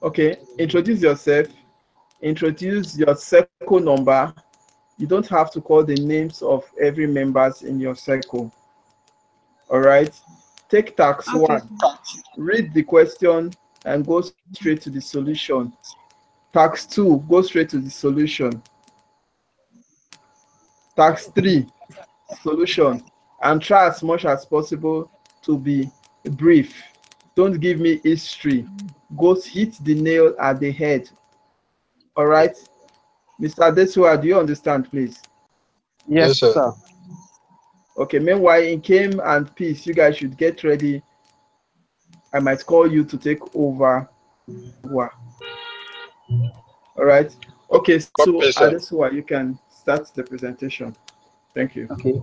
Okay, introduce yourself, introduce your circle number. You don't have to call the names of every members in your circle. All right, take task Okay. 1, read the question and go straight to the solution. Task 2, go straight to the solution. Task 3, solution, and try as much as possible to be brief. Don't give me history. Go hit the nail at the head. All right, Mr. Adesua, do you understand, please? Yes, Yes, sir. sir. Okay, meanwhile, in Kim and Peace, you guys should get ready. I might call you to take over. All right. Okay, so Copy, sir. Adesua, you can start the presentation. Thank you. Okay.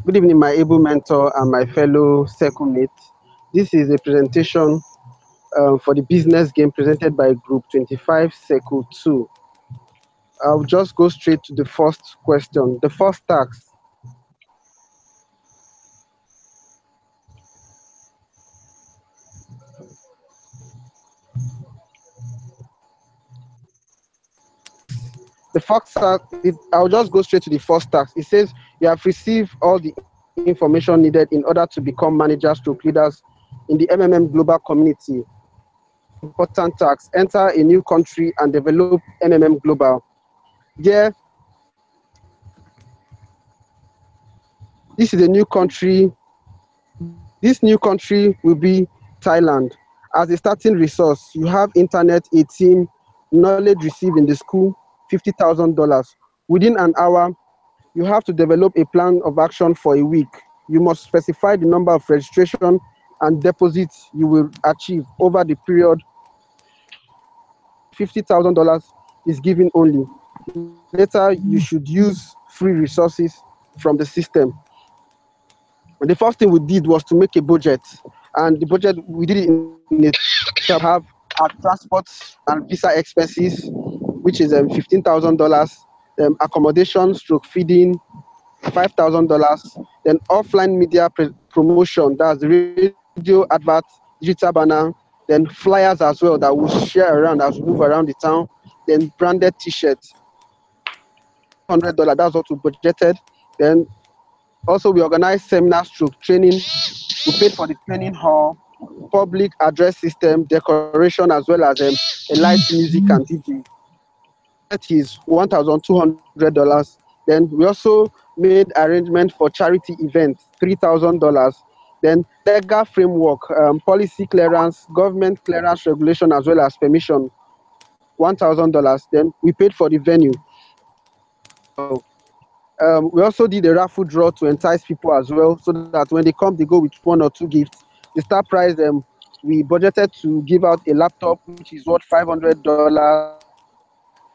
Good evening, my able mentor and my fellow circle mates. This is a presentation for the business game presented by Group 25, Circle 2. I'll just go straight to the first question. The first task. I'll just go straight to the first task. It says you have received all the information needed in order to become managers to leaders in the MMM global community. Important task: enter a new country and develop MMM global. There, this is a new country. This new country will be Thailand. As a starting resource, you have internet, a team, knowledge received in the school, $50,000. Within an hour, you have to develop a plan of action for a week. You must specify the number of registration and deposits you will achieve over the period. $50,000 is given only. Later, you should use free resources from the system. The first thing we did was to make a budget, and the budget we did it in a have our transport and visa expenses, which is $15,000, accommodation, stroke feeding, $5,000, then offline media promotion, that's the radio advert, digital banner, then flyers as well that we'll share around as we move around the town, then branded t-shirts, $100, that's what we budgeted. Then also we organized seminar stroke training. We paid for the training hall, public address system, decoration, as well as a live music and DJ. That is $1,200. Then we also made arrangement for charity events, $3,000. Then legal framework, policy clearance, government clearance regulation, as well as permission, $1,000. Then we paid for the venue. We also did a raffle draw to entice people as well, so that when they come, they go with 1 or 2 gifts. The start price, we budgeted to give out a laptop, which is worth $500.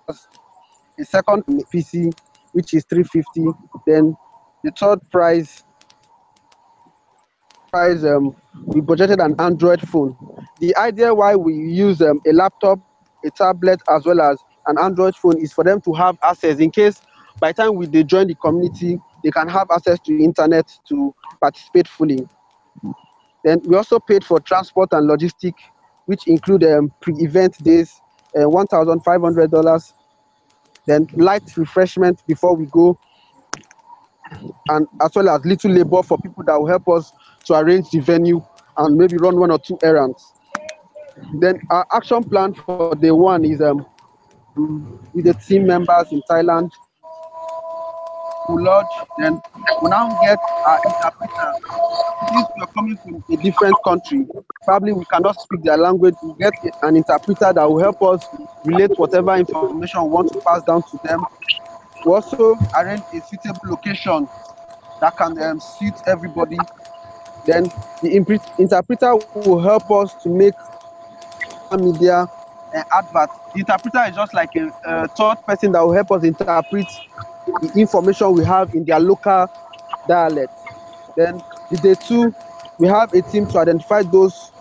A second PC, which is $350. Then the third prize, we budgeted an Android phone. The idea why we use a laptop, a tablet, as well as an Android phone is for them to have access in case by the time they join the community, they can have access to the internet to participate fully. Then we also paid for transport and logistic, which include pre-event days, $1,500. Then light refreshment before we go, and as well as little labor for people that will help us to arrange the venue and maybe run 1 or 2 errands. Then our action plan for day 1 is with the team members in Thailand. We lodge, then we now get our interpreter. Since we are coming from a different country, probably we cannot speak their language. We get an interpreter that will help us relate whatever information we want to pass down to them. We also arrange a suitable location that can suit everybody. Then the interpreter will help us to make media advert. The interpreter is just like a third person that will help us interpret the information we have in their local dialect. Then the day 2, we have a team to identify those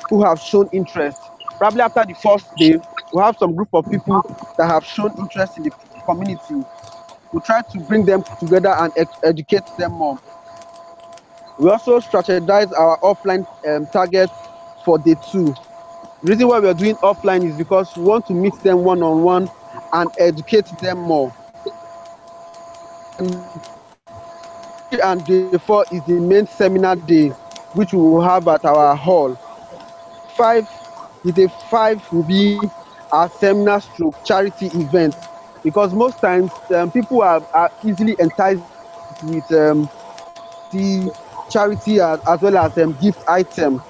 who have shown interest. Probably after the first day, we have some group of people that have shown interest in the community. We try to bring them together and educate them more. We also strategize our offline targets for day 2. The reason why we are doing offline is because we want to meet them one-on-one and educate them more. And day 4 is the main seminar day, which we will have at our hall. The day 5 will be our seminar stroke charity event, because most times people are easily enticed with the charity as well as gift item.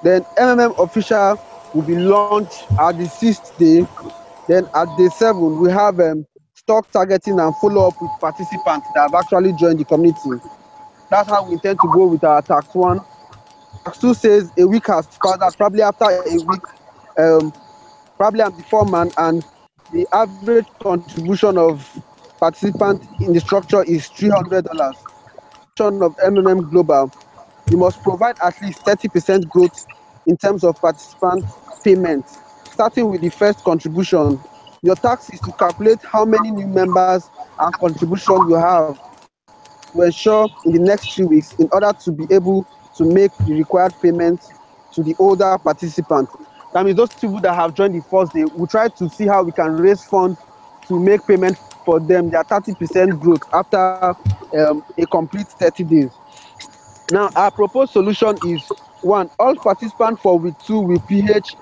Then MMM official will be launched at the 6th day. Then at day 7 we have stock targeting and follow up with participants that have actually joined the community. That's how we intend to go with our tax 1. Tax 2 says a week has passed. That's probably after a week. Probably I'm the foreman, and the average contribution of participants in the structure is $300. Of MMM Global, you must provide at least 30% growth in terms of participant payments. Starting with the first contribution, your task is to calculate how many new members and contribution you have to ensure in the next 3 weeks in order to be able to make the required payments to the older participants. That means those people that have joined the first day, we'll try to see how we can raise funds to make payment for them, their 30% growth after a complete 30 days. Now, our proposed solution is 1, all participants for week 2 will PH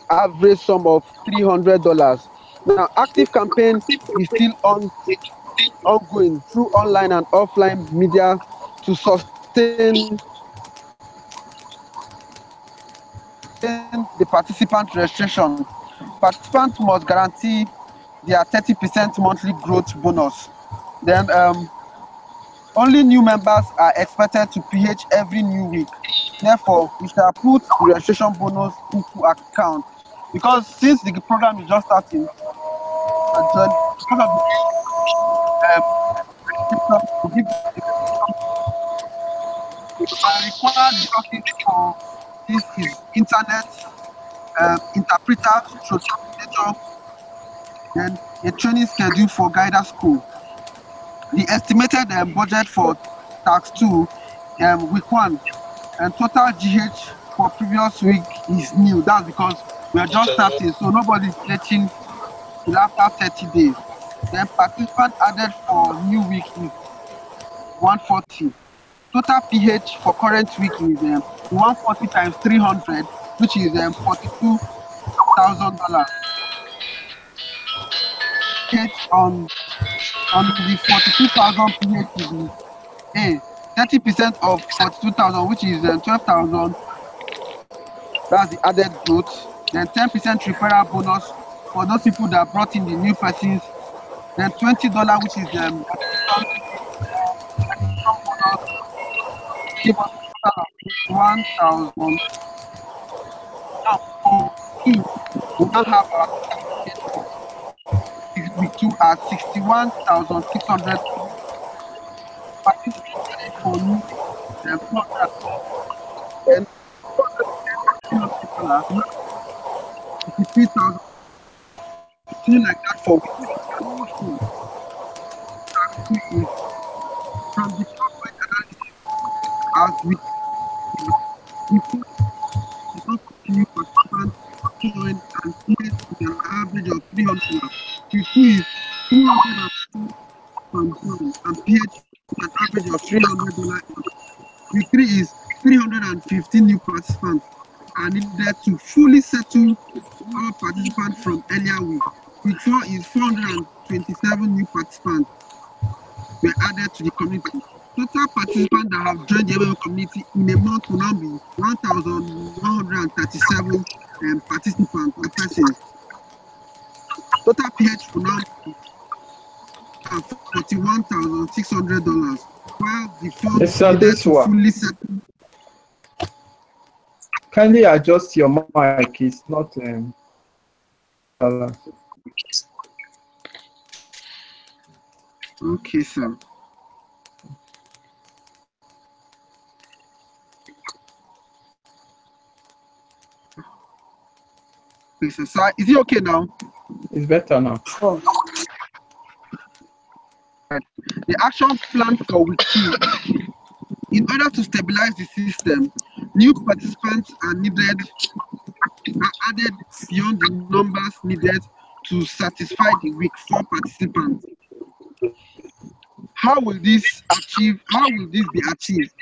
average sum of $300. Now, active campaign is still ongoing through online and offline media to sustain the participant registration. Participants must guarantee their 30% monthly growth bonus. Then only new members are expected to PH every new week. Therefore, we shall put the registration bonus into account, because since the program is just starting, required resources for this is internet, interpreter, translator, then a training schedule for guidance school. The estimated budget for tax 2 week 1 and total GH for previous week is new. That's because we are just starting, so nobody is getting till after 30 days. Then participant added for new week is 140. Total PH for current week is 140 times 300, which is $42,000. On the 42,000 PH is 30% of 42,000, which is 12,000. That's the added growth. Then 10% referral bonus for those people that brought in the new persons. Then $20, which is give us 1,000. Now, we now have our week 2 at 61,600. Participated for new and 53,000. Something like that for week 2. From the PowerPoint analysis, as we continue participants join and PH with an average of $300. Week 2 is 202 from join and PH with an average of $300. Week 3 is 315 new participants are needed to fully settle all participants from earlier week. Week 4 is 427 new participants were added to the community. Total participants that have joined the MMM community in a month will now be 1,137 participants or persons. Total PH will now be $41,600, while the funds needed to fully settle. Kindly adjust your mic. It's not. Okay, sir. Okay, sir. So is it okay now? It's better now. Oh. The action plan for week 2. In order to stabilize the system, new participants are needed added beyond the numbers needed to satisfy the week 4 participants. How will this be achieved?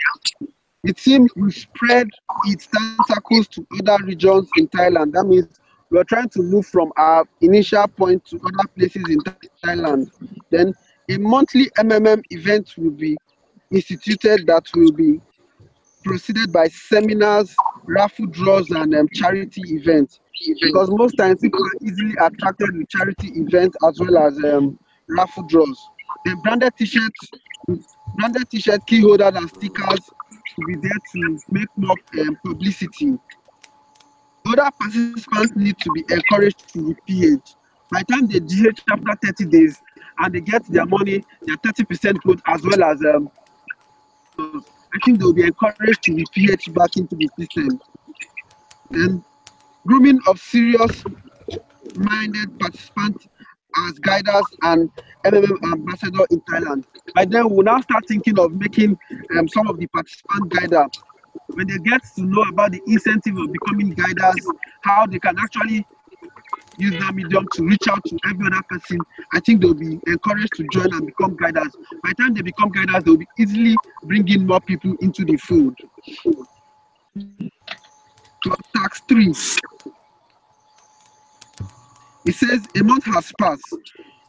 The team will spread its tentacles to other regions in Thailand. That means we're trying to move from our initial point to other places in Thailand. Then a monthly MMM event will be instituted that will be preceded by seminars, raffle draws, and charity events. Because most times people are easily attracted with charity events as well as raffle draws. Then branded t-shirt, key holders, and stickers will be there to make more publicity. Other participants need to be encouraged to repH. By the time they GH after 30 days and they get their money, their 30% growth as well as I think they'll be encouraged to repH back into the system. Then grooming of serious minded participants as guiders and MMM ambassador in Thailand. By then, we'll now start thinking of making some of the participant guider. When they get to know about the incentive of becoming guiders, how they can actually use that medium to reach out to every other person, I think they'll be encouraged to join and become guiders. By the time they become guiders, they'll be easily bringing more people into the fold. Tax 3. It says a month has passed.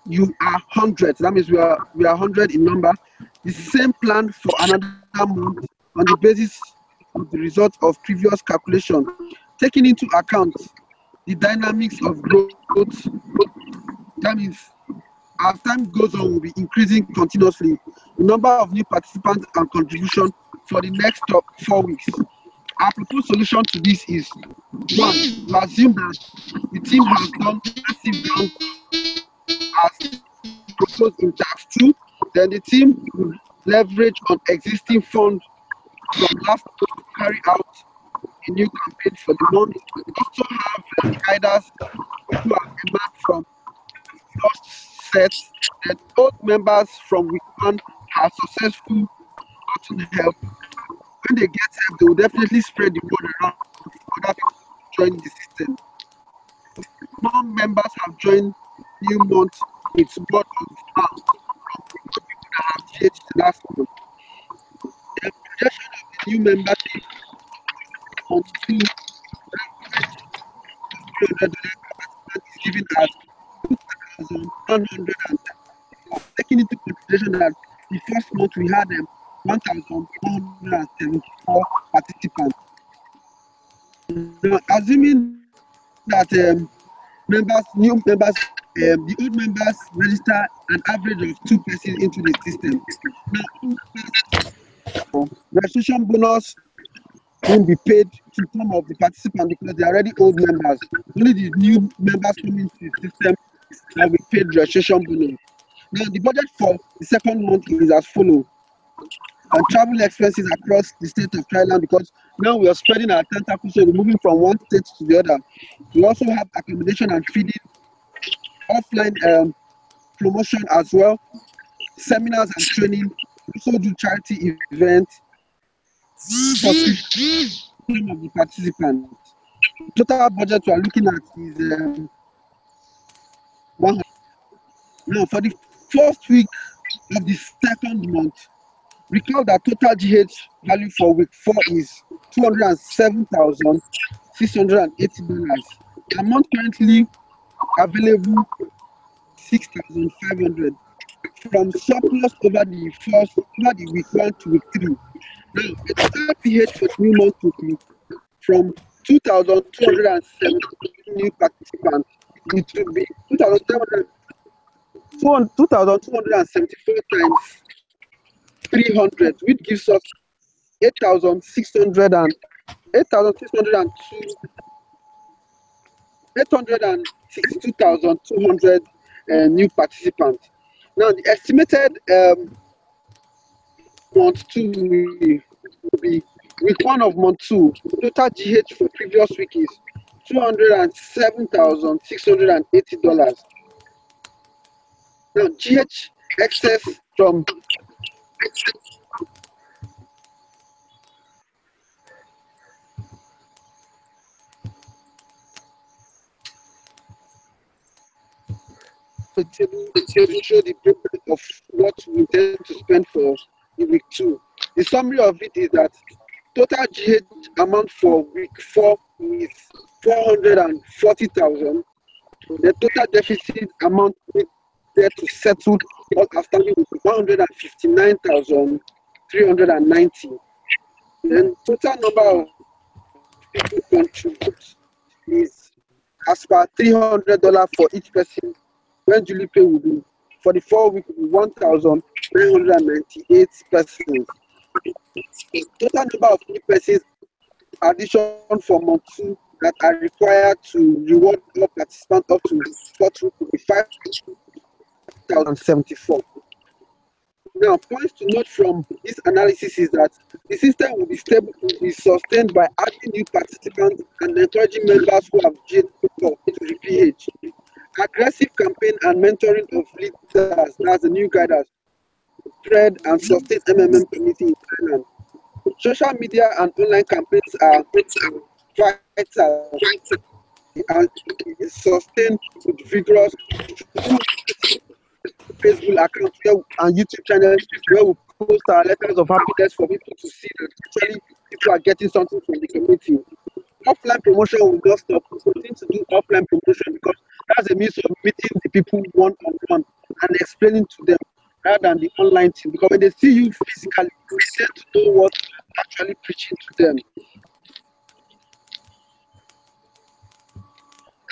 You are 100. That means we are 100 in number. The same plan for another month on the basis of the result of previous calculation, taking into account the dynamics of growth. That means as time goes on, we'll be increasing continuously the number of new participants and contribution for the next 4 weeks. Our proposed solution to this is 1. To assume that the team has done massive ground as proposed in tax 2, then the team will leverage on existing funds from last month to carry out a new campaign for the month. We also have guiders who have emerged from first set, then old members from week 1 have successfully gotten help. When they get help, they will definitely spread the word around for other people to join the system. More members have joined new month with word of mouth from people that have changed last month. The projection of the new membership on 2 $300 per participant is given as 2,134. Taking into consideration that the first month we had 1,474 participants. Now, assuming that new members, the old members register an average of 2 persons into the system. Now, registration bonus won't be paid to some of the participants because they are already old members. Only the new members coming into the system that will be paid registration bonus. Now, the budget for the second month is as follows. And travel expenses across the state of Thailand, because now we are spreading our tentacles, so we're moving from one state to the other. We also have accommodation and feeding, offline promotion as well, seminars and training. We also do charity events for some of the participants. Total budget we are looking at is 100. Now, for the first week of the second month, recall that total GH value for week 4 is $207,680. Amount currently available 6,500 from surplus over the week 1 to week 3. Now, the total PH for the new month will be from 2,270 new participants. It will be 2,274 times 300, which gives us 862,200 new participants. Now, the estimated month 2 will be week 1 of month 2. Total GH for previous week is $207,680. Now, GH excess from a table to show the breakdown of what we intend to spend for the week 2. The summary of it is that total GH amount for week 4 is 440,000. The total deficit amount needed to settle all outstanding is 159,390. Then total number of people contribute is as per $300 for each person. When duly paid will be for the 4 weeks will be 1,998 persons. Total number of new persons addition for month 2 that are required to reward all participants up to 4th week will be 5,074. Now, points to note from this analysis is that the system will be stable, will be sustained by adding new participants and encouraging members who have gained to the PH. Aggressive campaign and mentoring of leaders, that's the new guiders, spread and sustain MMM community in Thailand. Social media and online campaigns are vital and sustained with vigorous Facebook account and YouTube channel where we post our letters of happiness for people to see that actually people are getting something from the community. Offline promotion will not stop. We continue to do offline promotion because that's a means of meeting the people one-on-one and explaining to them rather than the online thing. Because when they see you physically, you tend to know what you're actually preaching to them.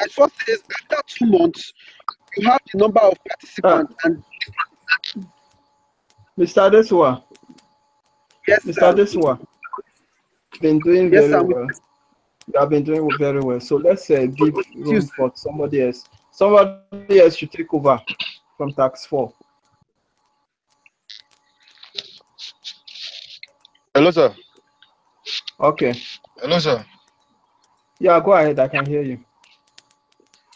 As first says, after 2 months, you have the number of participants and Mr. Adesua. yes, Mr. Adesua. Been doing yes, very well. You have been doing very well. So let's give room for somebody else. Somebody else should take over from tax 4. Hello, sir. Okay. Hello, sir. Yeah, go ahead. I can hear you.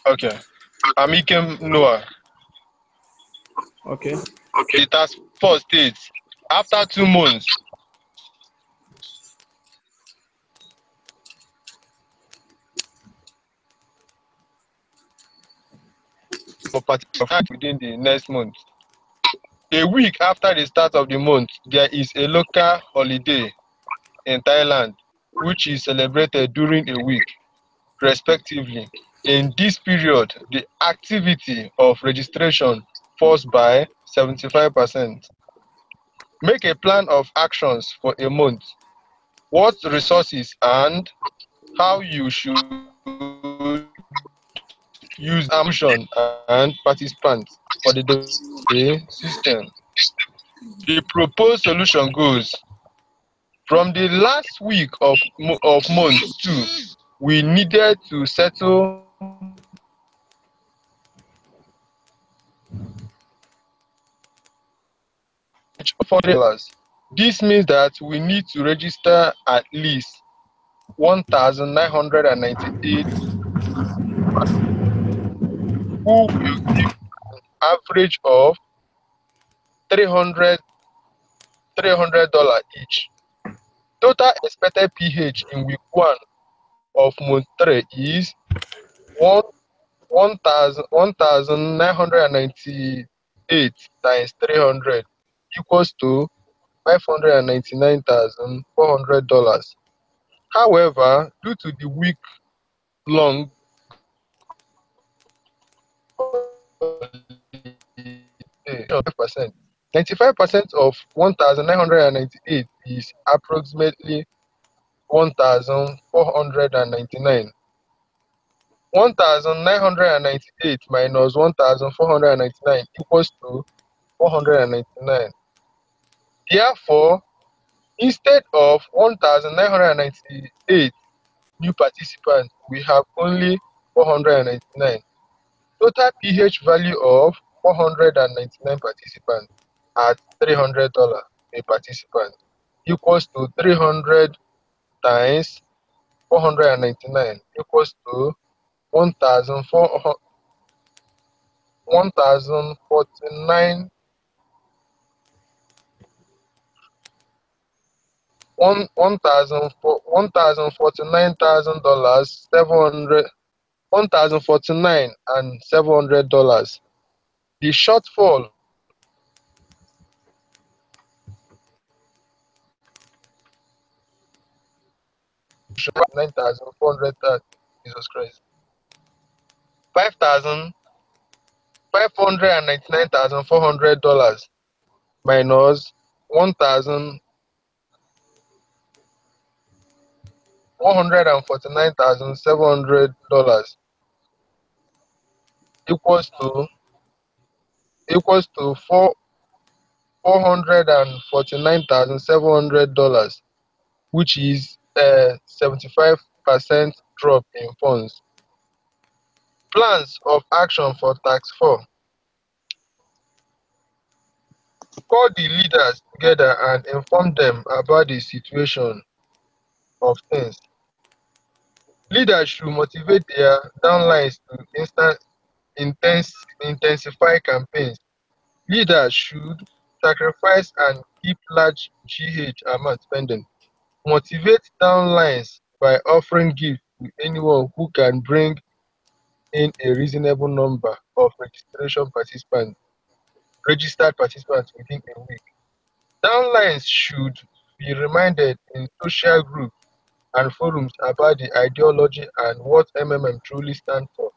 Okay. I'm Ikem Noah. Okay. The task force states after 2 months, for participants within the next month. A week after the start of the month, there is a local holiday in Thailand, which is celebrated during a week, respectively. In this period, the activity of registration falls by 75%. Make a plan of actions for a month. What resources and how you should use ammunition and participants for the system. The proposed solution goes from the last week of month 2, we needed to settle $400. This means that we need to register at least 1,998 who will give an average of $300 each. Total expected PH in week 1 of month 3 is 1,998 times 300 equals to $599,400. However, due to the week-long 95% of 1,998 is approximately 1,499. 1,998 minus 1,499 equals to 499. Therefore, instead of 1,998 new participants, we have only 499. Total PH value of 499 participants at $300 a participant equals to 300 times 499 equals to 1,049 $1,049,700 $1,049 and $700. The shortfall should 9,400, Jesus Christ. 5,599,400 minus $1,149,700 equals to $449,700, which is a 75% drop in funds. Plans of action for task 4. Call the leaders together and inform them about the situation of things. Leaders should motivate their downlines to intensify campaigns. Leaders should sacrifice and keep large GH amount spending. Motivate downlines by offering gifts to anyone who can bring in a reasonable number of registered participants within a week. Downlines should be reminded in social groups and forums about the ideology and what MMM truly stands for,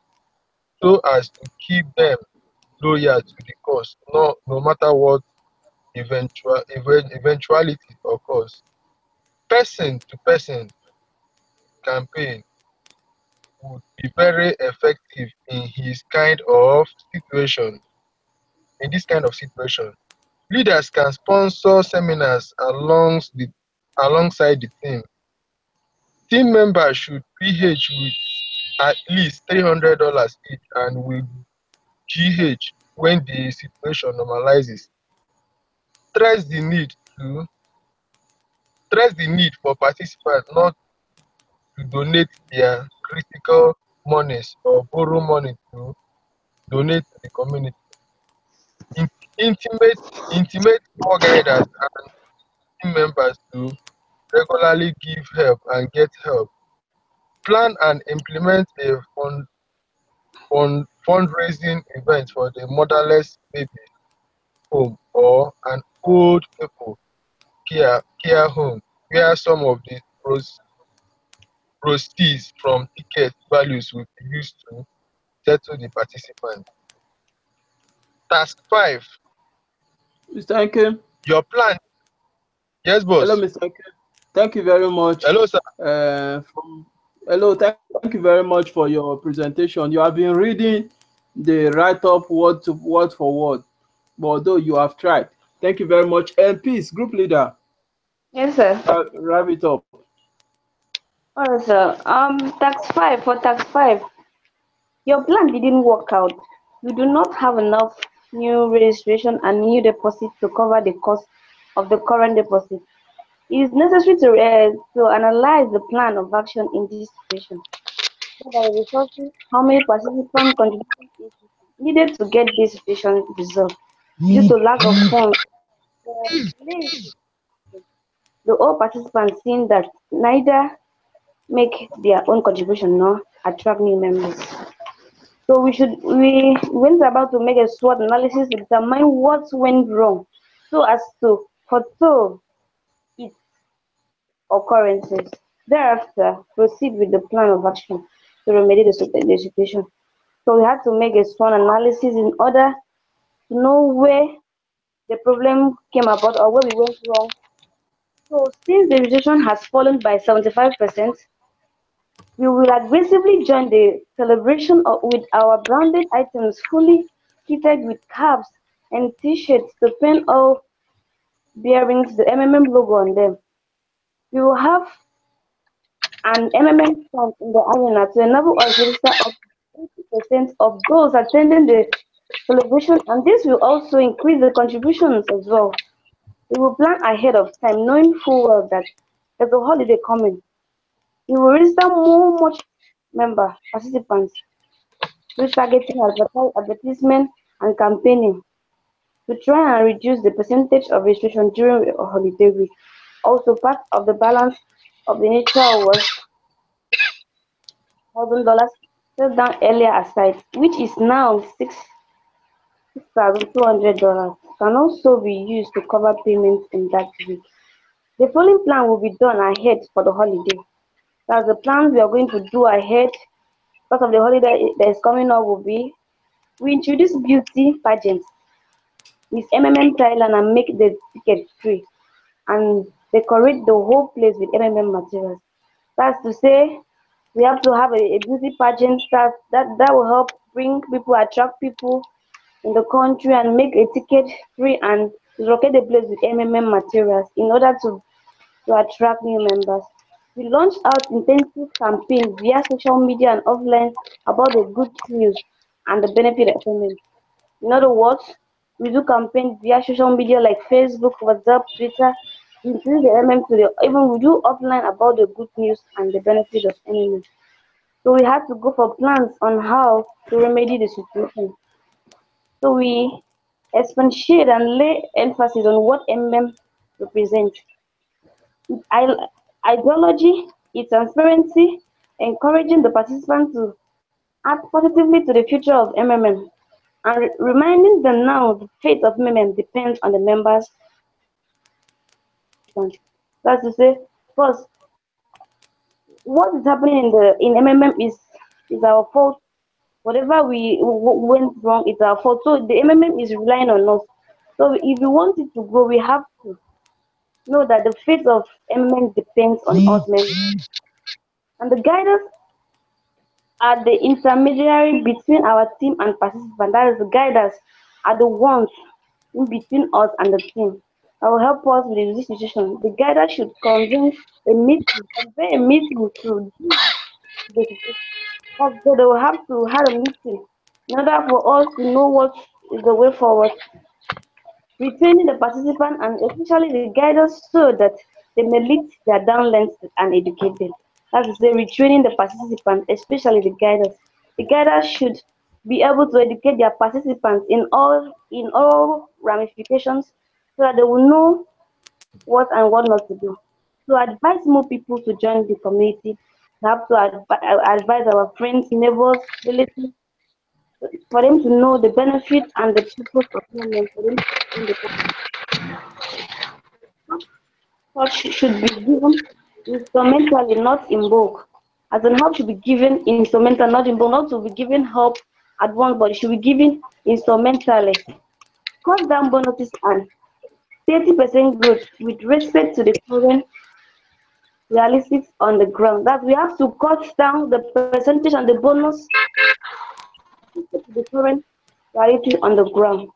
so as to keep them loyal to the cause, no matter what eventuality occurs. Person-to-person campaign would be very effective in this kind of situation. Leaders can sponsor seminars alongside the team. Team members should PH with at least $300 each and will GH when the situation normalizes. Stress the need for participants not to donate their critical monies or borrow money to donate to the community. Intimate core guiders and team members to regularly give help and get help. Plan and implement a fundraising event for the motherless baby home or an old people care home, where some of the proceeds from ticket values will be used to settle the participants. Task 5. Mr. Anke. Your plan. Yes, boss. Hello, Mr. Anke. Thank you very much. Hello, sir. Hello, thank you very much for your presentation. You have been reading the write-up word for word, but although you have tried. Thank you very much. And peace, group leader. Yes, sir. Wrap it up. All right, sir. Tax 5. Your plan didn't work out. You do not have enough new registration and new deposit to cover the cost of the current deposit. It is necessary to analyze the plan of action in this situation. What are the resources? How many participant contributions is needed to get this situation resolved? Due to lack of funds, the all participants seeing that neither make their own contribution nor attract new members. So we went about to make a SWOT analysis to determine what went wrong, so as to forestall its occurrences. Thereafter, proceed with the plan of action to remedy the situation. So we had to make a SWOT analysis in order to know where the problem came about or where we went wrong. So since the registration has fallen by 75%, we will aggressively join the celebration with our branded items fully kitted with caps and t-shirts to paint all bearings the MMM logo on them. We will have an MMM fund in the arena to enable us to register up to 80% of those attending the celebration, and this will also increase the contributions as well. We will plan ahead of time, knowing full well that there's a holiday coming. We will register much member participants through targeting advertisement and campaigning to try and reduce the percentage of registration during a holiday week. Also, part of the balance of the initial was $1,000 set down earlier aside, which is now $6,200 can also be used to cover payments in that week. The following plan will be done ahead for the holiday. That's the plans we are going to do ahead because of the holiday that is coming up will be we introduce beauty pageants with Thailand and make the ticket free and decorate the whole place with materials. That's to say, we have to have a beauty pageant that will help bring people, attract people in the country and make a ticket free and locate the place with materials in order to attract new members. We launched out intensive campaigns via social media and offline about the good news and the benefit of MM. In other words, we do campaigns via social media like Facebook, WhatsApp, Twitter, including the MM to the even we do offline about the good news and the benefit of MM. So we had to go for plans on how to remedy the situation. So we expatiate and lay emphasis on what MM represents. Its ideology, its transparency, encouraging the participants to act positively to the future of MMM, and reminding them now the fate of MMM depends on the members. That's to say, first, what is happening in MMM is our fault. Whatever we went wrong, it's our fault. So the MMM is relying on us. So if we want it to grow, we have to know that the fate of MMM depends on us members. And the guidance are the intermediary between our team and participant. That is, the guiders are the ones in between us and the team that will help us with this situation. The guider should convey a meeting to the situation. So they will have to have a meeting in order for us to know what is the way forward. Retraining the participant and especially the guiders so that they may lead their downlines and educate them. That is, retraining the participant, especially the guiders. The guiders should be able to educate their participants in all ramifications so that they will know what and what not to do. To advise more people to join the community, we have to advise our friends, neighbors, relatives, for them to know the benefits and the purpose of movement, for them to join the community. Help should be given instrumentally, not in bulk. As in, help should be given instrumental, not in bulk, not to be given help at once, but it should be given instrumentally. Cut down bonuses and 30% growth with respect to the current realistics on the ground. That we have to cut down the percentage and the bonus to the current reality on the ground.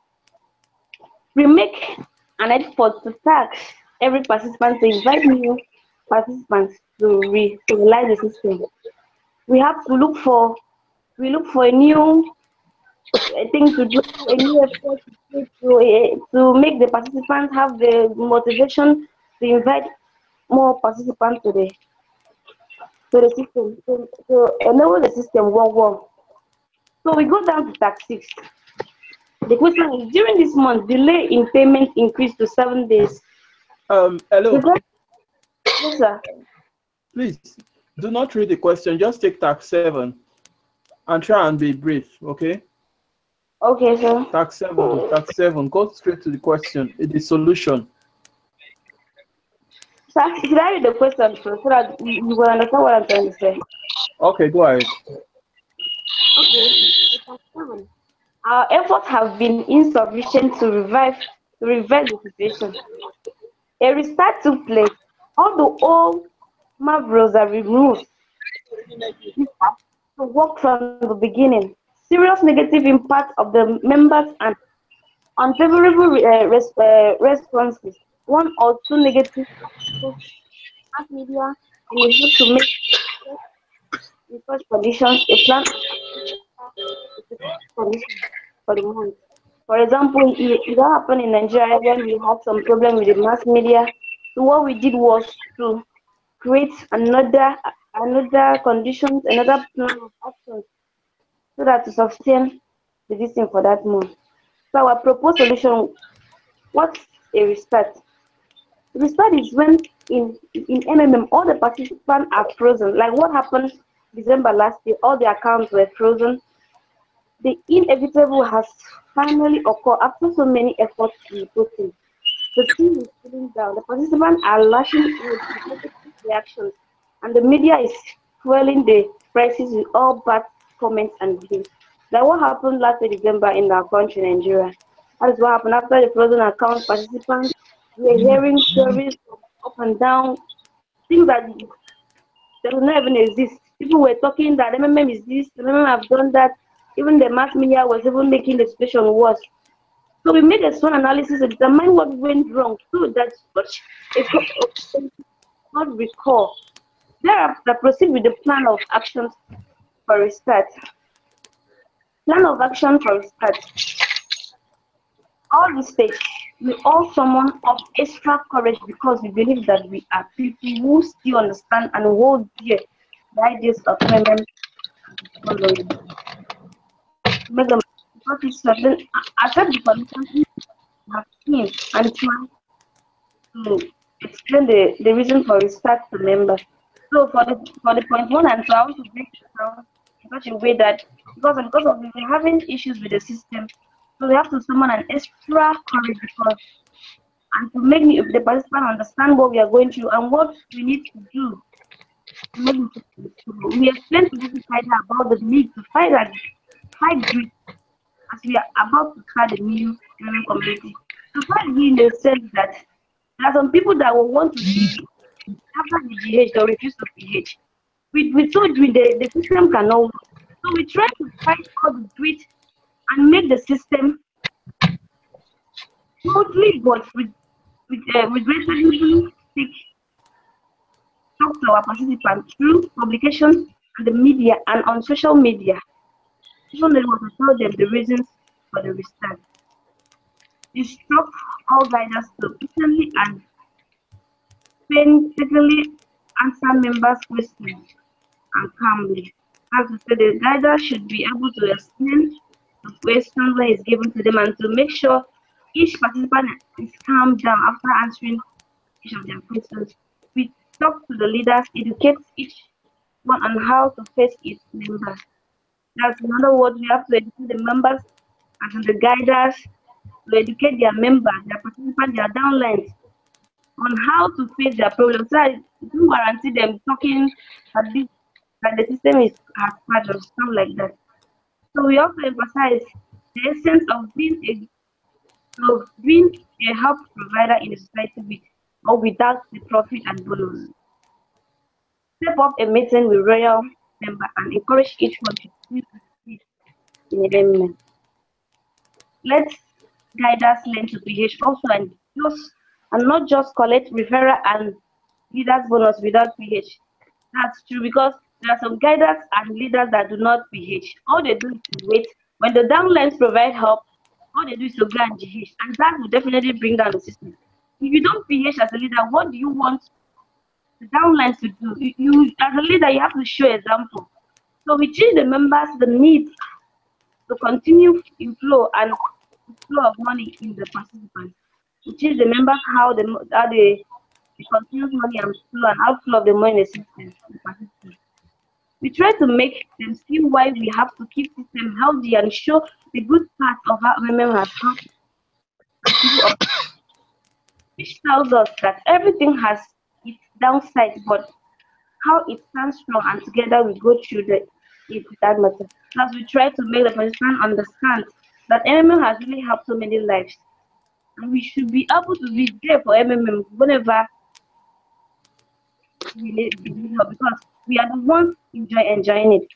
We make an effort to tax every participant to invite new participants to realize the system. We have to look for a new thing to do, a new effort to make the participants have the motivation to invite more participants to the system, to enable the system work. So we go down to tax 6. The question is, during this month, delay in payment increased to 7 days. Hello. Yes, sir. Please do not read the question. Just take tax 7 and try and be brief, okay? Okay, sir. Tax 7. Go straight to the question. The solution. Sir, should I read the question first so that you will understand what I'm trying to say? Okay, go ahead. Okay. Our efforts have been insufficient to reverse the situation. A restart took place. All the old marvels are removed. We have to work from the beginning. Serious negative impact of the members and unfavorable responses. 1 or 2 negative mass media in the hope to make in such conditions a plan for the month. For example, it happened in Nigeria when we had some problem with the mass media. So what we did was to create another conditions, another plan of action so that to sustain the distance for that month. So our proposed solution, what's a restart? Restart is when in MMM all the participants are frozen. Like what happened December last year, all the accounts were frozen. The inevitable has finally occurred after so many efforts to be put in. The team is cooling down. The participants are lashing out with negative reactions, and the media is fueling the crisis with all bad comments and views. That what happened last December in our country, Nigeria. That is what happened after the frozen account. Participants were hearing stories from up and down, things that does not even exist. People were talking that MMM is this, MMM have done that. Even the mass media was even making the situation worse. So we made a SWOT analysis to determine what went wrong so that such a not recall. Thereafter, proceed with the plan of actions for restart. Plan of action for restart. All the states, we all summon of extra courage because we believe that we are people who still understand and hold dear the ideas of women following. Make them because it's certain accept the conditions we have seen and try to explain the reason for restart to members. So for the point one and two, I want to break it down in such a way that because of we're having issues with the system, so we have to summon an extra courage because and to make the participant understand what we are going through and what we need to do. We explained to this fighter about the need to fight greed as we are about to start a new human community. To fight greed in the sense that there are some people that will want to see after the GH or refuse to PH. We told you the system cannot work. So we try to fight all the greed and make the system smoothly but with reasonably take talk to our participants through publications and the media and on social media. Social networks to tell them the reasons for the restart. Instruct all guiders to patiently and painstakingly answer members' questions and calmly. As we said, the guider should be able to explain the question when it's given to them and to make sure each participant is calmed down after answering each of their questions. We talk to the leaders, educate each one on how to face its members. That's in other words, we have to educate the members and the guiders to educate their members, their participants, their downlines on how to face their problems. So I do guarantee them talking that that the system is has patched or stuff like that. So we also emphasize the essence of being a help provider in a society with or without the profit and bonus. Step up a meeting with royal member and encourage each one to participate in amendment. Let's guiders learn to PH also and not just collect referral and leaders bonus without PH. That's true because there are some guiders and leaders that do not PH. All they do is to wait. When the downlines provide help, all they do is to go and GH, and that will definitely bring down the system. If you don't PH as a leader, what do you want the downlines to do? You as a leader, you have to show example. So we teach the members the need to continue inflow and flow of money in the participants. We teach the members how the continuous money and flow and outflow of the money in the system. The participants. We try to make them see why we have to keep system healthy and show the good part of how women has helped people up, which tells us that everything has its downside, but how it stands strong and together we go through it that matter. As we try to make the participant understand that MMM has really helped so many lives. And we should be able to be there for MMM whenever we need help because we are the ones enjoying it.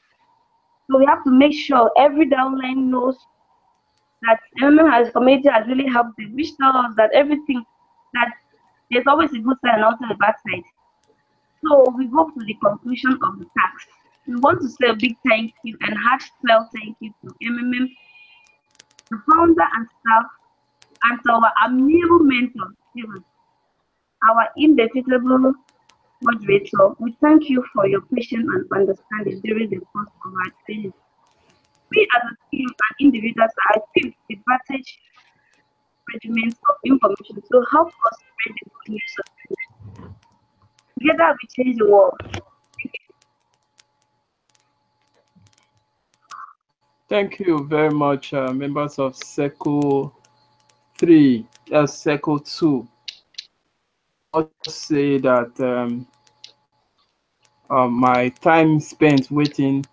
So we have to make sure every downline knows that MMM has community has really helped them, which tells us that everything that there's always a good side and also a bad side. So we go to the conclusion of the task. We want to say a big thank you and heartfelt thank you to MMM, the founder and staff, and to our amiable mentor, Steven, our indefatigable moderator. We thank you for your patience and understanding during the course of our training. We as a team and individuals are equipped with advantage regiments of information to help us spread the good news of truth. Together we change the world. Thank you very much, members of Circle 3, Circle 2. I'll say that my time spent waiting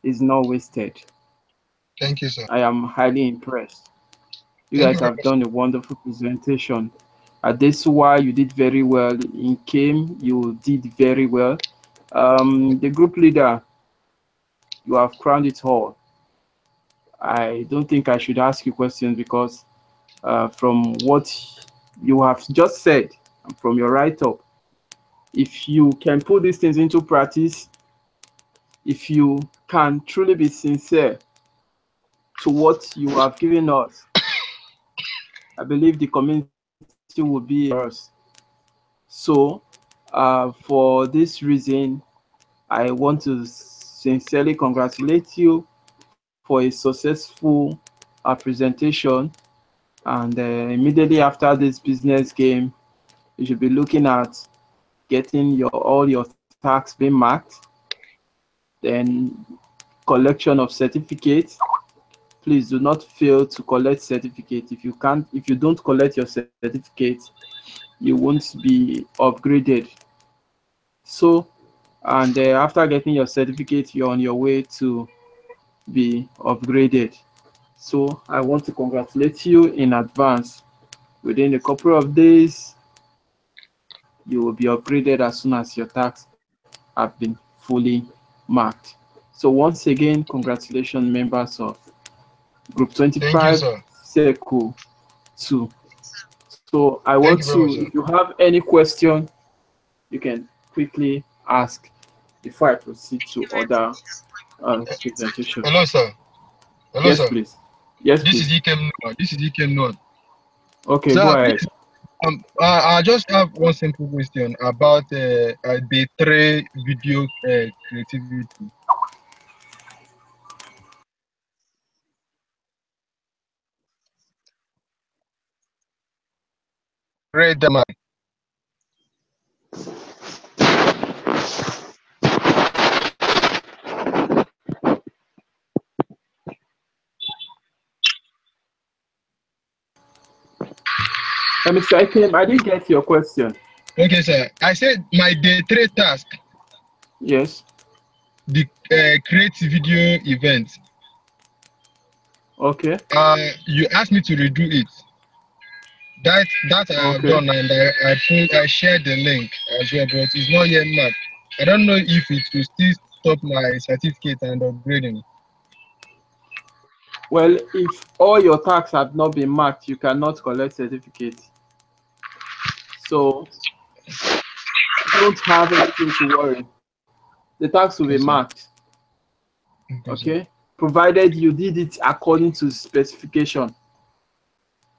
is not wasted. Thank you, sir. I am highly impressed. You Thank guys you very have much. done a wonderful presentation. At this why you did very well. In Came, you did very well. The group leader, you have crowned it all. I don't think I should ask you questions because from what you have just said and from your write-up, if you can put these things into practice, if you can truly be sincere to what you have given us, I believe the community will be yours. So for this reason, I want to sincerely congratulate you for a successful presentation. And immediately after this business game, you should be looking at getting all your tasks being marked, then collection of certificates. Please do not fail to collect certificate. If you don't collect your certificate, you won't be upgraded. So, and after getting your certificate, you're on your way to be upgraded. So I want to congratulate you in advance. Within a couple of days, you will be upgraded as soon as your tasks have been fully marked. So once again, congratulations, members of Group Thank you, 25 sir. Circle 2. So I Thank want you very much, to, sir. if you have any question, you can quickly ask before I proceed to other presentation. Hello, sir. Hello, Yes, sir. please. Yes, This is please. Ikem. This is Ikem Nod. Okay, go Sir, ahead. please. I just have one simple question about the three video creativity. Read them. Mr. Ikem, I didn't get your question. Okay, sir. I said my day three task, Yes. the create video event. Okay. You asked me to redo it. That I have Okay. done, and I shared the link as well, but it's not yet marked. I don't know if it will still stop my certificate and upgrading. Well, if all your tasks have not been marked, you cannot collect certificate. So don't have anything to worry. The tasks will be Okay, sir. marked. Okay, Okay. Provided you did it according to specification.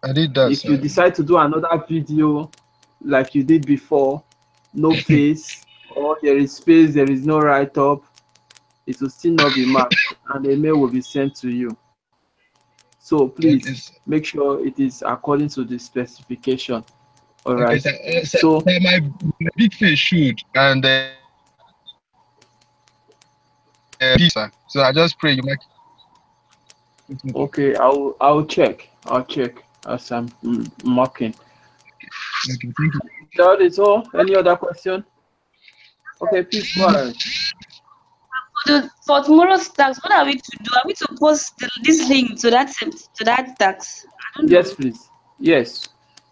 I did that, If you sir. decide to do another video like you did before, no face, or there is space, there is no write-up, it will still not be marked and the mail will be sent to you. So Okay, please sir. make sure it is according to the specification. All Okay, right. sir. So My big face should and this, sir. So I just pray you make it. okay, I'll check. I'll check as I'm marking. Okay, thank you. That is all. Any other question? Okay, please go ahead. For tomorrow's tax, what are we to do? Are we to post this link to that tax? I don't Yes, know. please. Yes.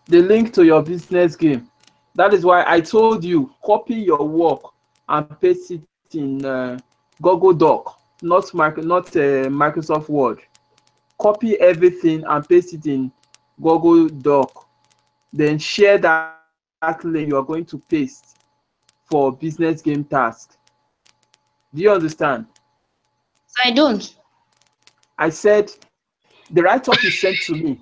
The link to your business game. That is why I told you copy your work and paste it in Google Doc, not Microsoft Word. Copy everything and paste it in Google Doc. Then share that link you are going to paste for business game task. Do you understand? I don't. I said the write-up is sent to me.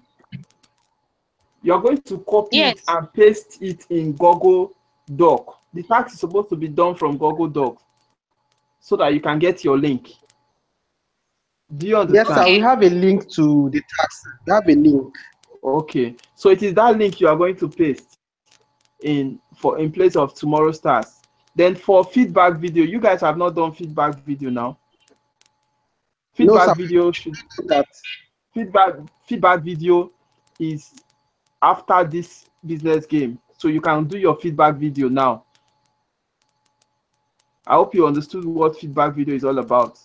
You're going to copy it Yes. and paste it in Google Doc. The task is supposed to be done from Google Doc so that you can get your link. Do you understand? Yes, sir. We have a link to the tax. We have a link. Okay. So it is that link you are going to paste in place of tomorrow's task. Then for feedback video, you guys have not done feedback video now. Feedback sir. video should That. feedback video is after this business game, so you can do your feedback video now. I hope you understood what feedback video is all about.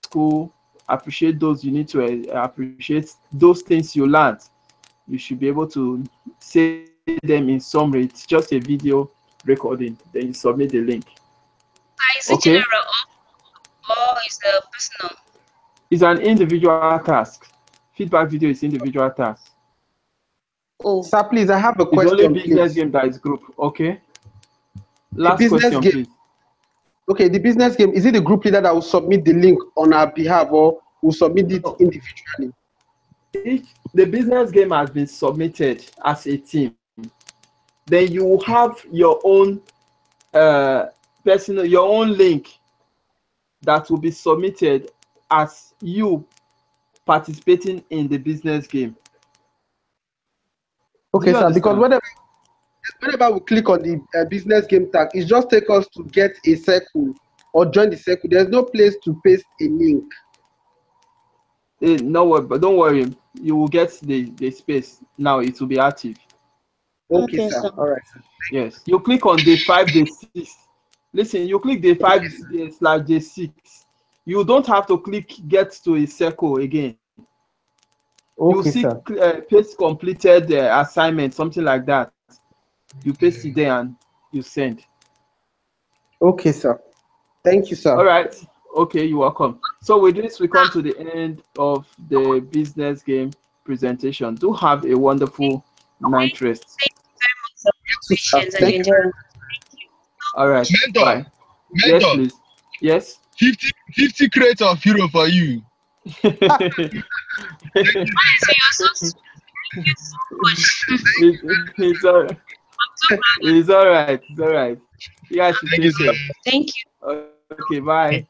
School, appreciate those you need to appreciate those things you learned. You should be able to say them in summary. It's just a video recording, then you submit the link. Is it general or is it personal? It's an individual task. Feedback video is individual task. Oh, Sir, please, I have a It's question. only business Please. game that is group. Okay. Last business question, game. please. Okay, the business game, is it the group leader that will submit the link on our behalf or will submit it individually? If the business game has been submitted as a team, then you will have your own your own link that will be submitted as you participating in the business game. Okay, sir, understand? because whenever we click on the business game tag, it just takes us to get a circle or join the circle. There's no place to paste a link. No, but don't worry, you will get the space. Now it will be active. Okay, Okay, sir. sir. All right, sir. Yes, you click on day 5, day 6. Listen, you click day 5 / day 6. You don't have to click get to a circle again. You Okay, see sir. paste completed assignment, something like that. You paste it there and you send. Okay, sir. Thank you, sir. All right. Okay, you're welcome. So with this, we come to the end of the business game presentation. Do have a wonderful night rest. patience and Thank you. endurance. All right. Mentor, Bye. Yes, mentor, please. Yes. 50 crates of hero for you. So you're so sweet. Thank you so much. It's all right. It's all right. It's all right. You guys should Thank you, take care. sir. Thank you. Okay, bye.